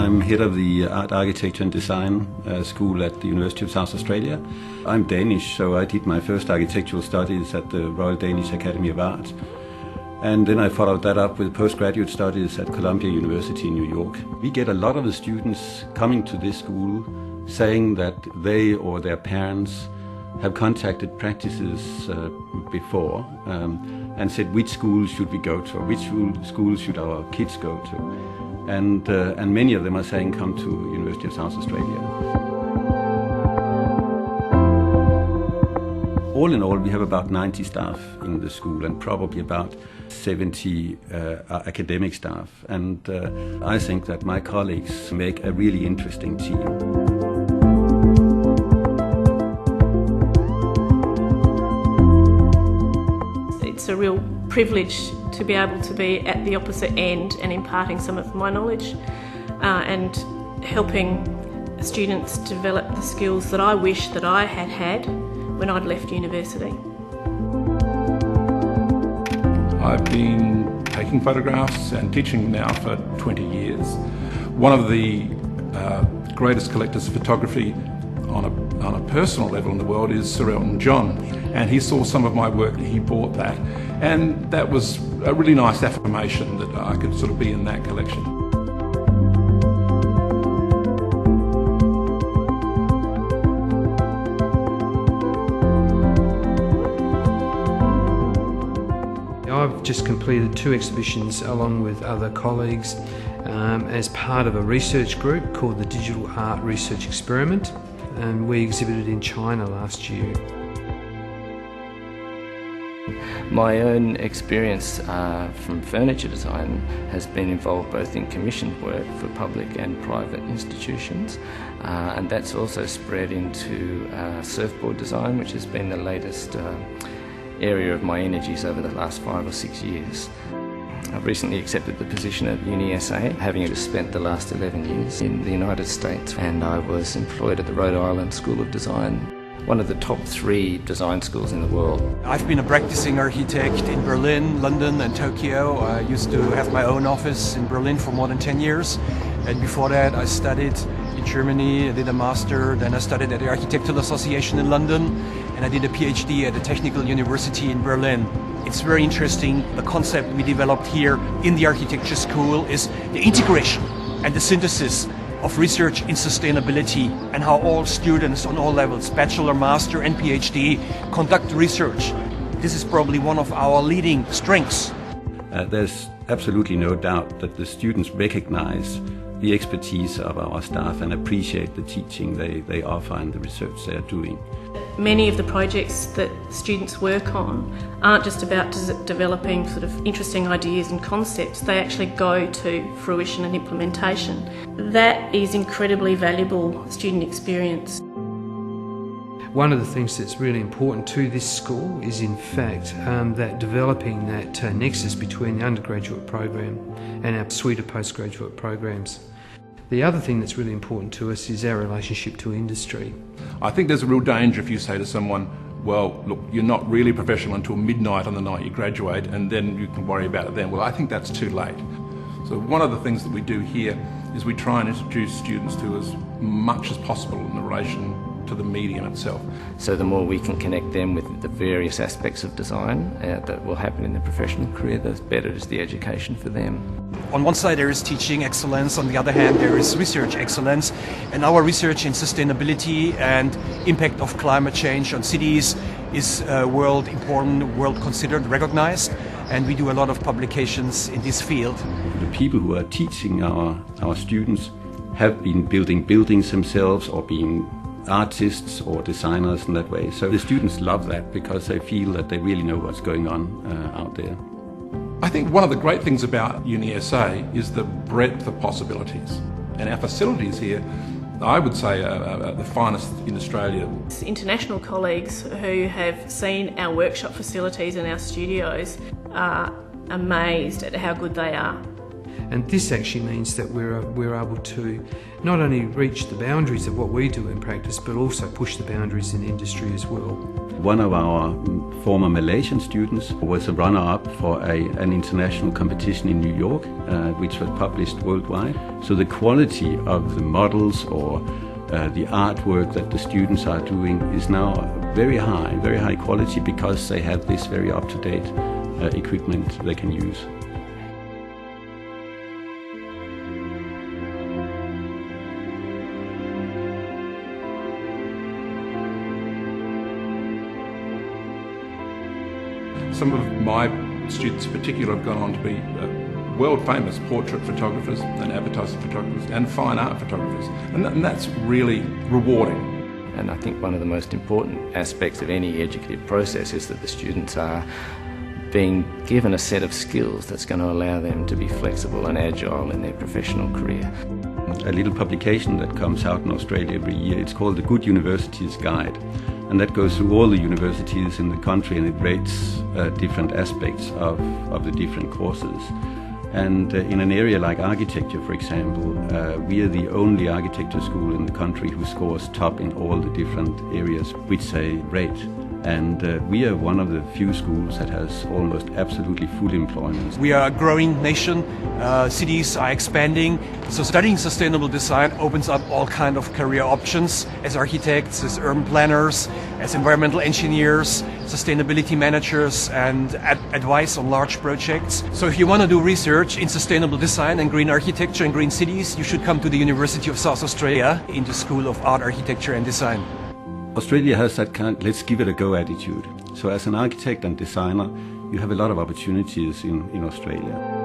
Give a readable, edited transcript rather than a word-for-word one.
I'm head of the Art, Architecture and Design school at the University of South Australia. I'm Danish, so I did my first architectural studies at the Royal Danish Academy of Art. And then I followed that up with postgraduate studies at Columbia University in New York. We get a lot of the students coming to this school saying that they or their parents have contacted practices before and said which schools should we go to, or which schools should our kids go to. And many of them are saying come to University of South Australia. All in all, we have about 90 staff in the school and probably about 70 academic staff. And I think that my colleagues make a really interesting team. It's a real privilege to be able to be at the opposite end and imparting some of my knowledge and helping students develop the skills that I wish that I had had when I'd left university. I've been taking photographs and teaching now for 20 years. One of the greatest collectors of photography on a personal level in the world is Sir Elton John, and he saw some of my work, he bought that, and that was a really nice affirmation that I could sort of be in that collection. I've just completed 2 exhibitions along with other colleagues as part of a research group called the Digital Art Research Experiment, and we exhibited in China last year. My own experience from furniture design has been involved both in commissioned work for public and private institutions, and that's also spread into surfboard design, which has been the latest area of my energies over the last 5 or 6 years. I've recently accepted the position at UniSA, having just spent the last 11 years in the United States, and I was employed at the Rhode Island School of Design, one of the top 3 design schools in the world. I've been a practicing architect in Berlin, London and Tokyo. I used to have my own office in Berlin for more than 10 years, and before that I studied in Germany, I did a master, then I studied at the Architectural Association in London, and I did a PhD at the Technical University in Berlin. It's very interesting. The concept we developed here in the architecture school is the integration and the synthesis of research in sustainability, and how all students on all levels, bachelor, master and PhD, conduct research. This is probably one of our leading strengths. There's absolutely no doubt that the students recognize the expertise of our staff and appreciate the teaching they offer and the research they're doing. Many of the projects that students work on aren't just about developing sort of interesting ideas and concepts, they actually go to fruition and implementation. That is incredibly valuable student experience. One of the things that's really important to this school is in fact that developing that nexus between the undergraduate program and our suite of postgraduate programs. The other thing that's really important to us is our relationship to industry. I think there's a real danger if you say to someone, well, look, you're not really professional until midnight on the night you graduate, and then you can worry about it then. Well, I think that's too late. So one of the things that we do here is we try and introduce students to as much as possible in relation to the medium itself. So the more we can connect them with the various aspects of design that will happen in their professional career, the better is the education for them. On one side there is teaching excellence, on the other hand there is research excellence, and our research in sustainability and impact of climate change on cities is world important, world considered, recognized, and we do a lot of publications in this field. The people who are teaching our students have been building buildings themselves or being artists or designers in that way. So the students love that because they feel that they really know what's going on out there. I think one of the great things about UniSA is the breadth of possibilities. And our facilities here, I would say, are the finest in Australia. International colleagues who have seen our workshop facilities and our studios are amazed at how good they are. And this actually means that we're able to not only reach the boundaries of what we do in practice, but also push the boundaries in industry as well. One of our former Malaysian students was a runner-up for an international competition in New York, which was published worldwide. So the quality of the models or the artwork that the students are doing is now very high quality, because they have this very up-to-date equipment they can use. Some of my students in particular have gone on to be world-famous portrait photographers and advertising photographers and fine art photographers, and that's really rewarding. And I think one of the most important aspects of any educative process is that the students are being given a set of skills that's going to allow them to be flexible and agile in their professional career. A little publication that comes out in Australia every year, it's called the Good Universities Guide. And that goes through all the universities in the country, and it rates different aspects of the different courses. And in an area like architecture, for example, we are the only architecture school in the country who scores top in all the different areas which they rate. And we are one of the few schools that has almost absolutely full employment. We are a growing nation, cities are expanding, so studying sustainable design opens up all kinds of career options as architects, as urban planners, as environmental engineers, sustainability managers, and advice on large projects. So if you want to do research in sustainable design and green architecture and green cities, you should come to the University of South Australia in the School of Art, Architecture and Design. Australia has that kind of let's give it a go attitude. So as an architect and designer, you have a lot of opportunities in Australia.